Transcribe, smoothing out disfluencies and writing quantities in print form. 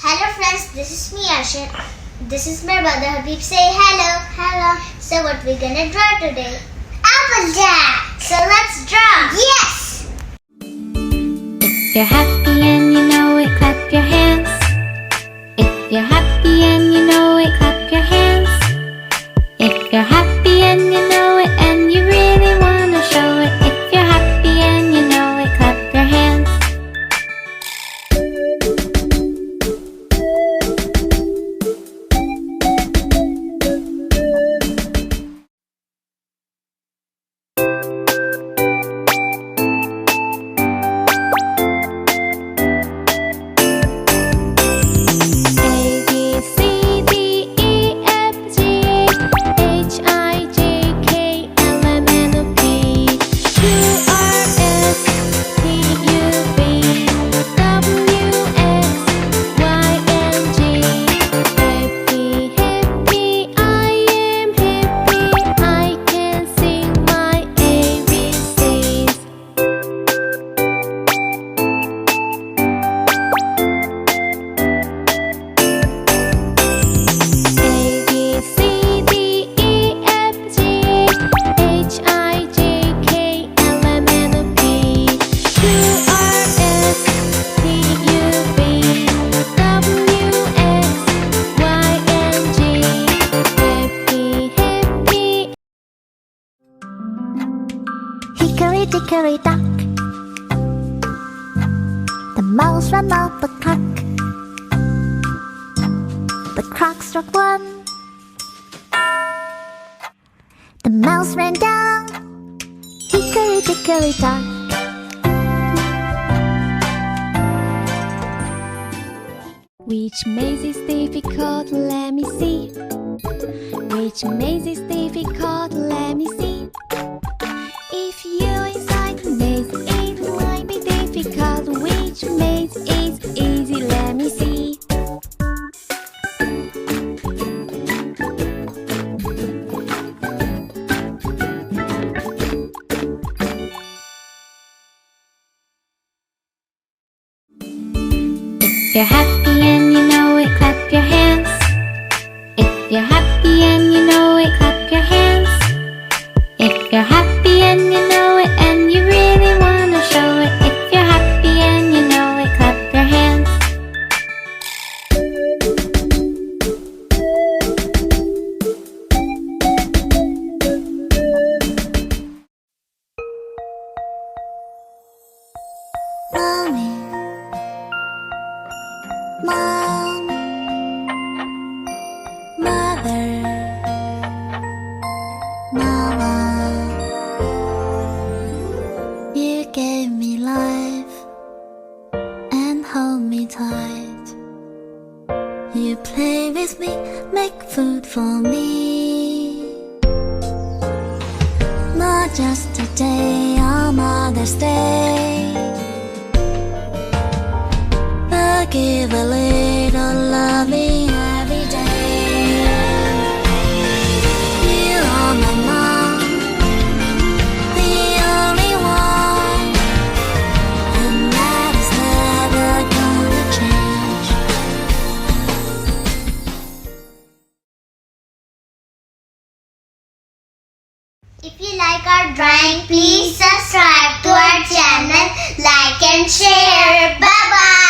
Hello friends, this is me Asher. This is my brother Habib. Say hello. Hello. So what we're gonna draw today? Applejack. So let's draw. Yes. If you're happy and you know it, clap your hands. If you're happy and you know it, clap your hands. If you're happy and you know it and you really wanna show it. If you're happy and you know it, clap your hands. Hickory dickory dock, the mouse ran up the clock. The clock struck one, the mouse ran down. Hickory dickory dock. Which maze is difficult? Let me see. Which maze is difficult? Let me see. If you're inside the maze, it might be difficult. Which maze is easy? Let me see. If you're happy and you know it, clap your hands. If you're happy and you know it, clap your hands. If you're happy and you know it and you really wanna show it. If you're happy and you know it, clap your hands. Mommy, Mom, Mother, Mama, you gave me life and hold me tight. You play with me, make food for me. Not just a day on Mother's Day, but give a little loving every day. You are my mom, the only one, and that is never gonna change. If you like our drawing, please subscribe to our channel, like and share. Bye bye.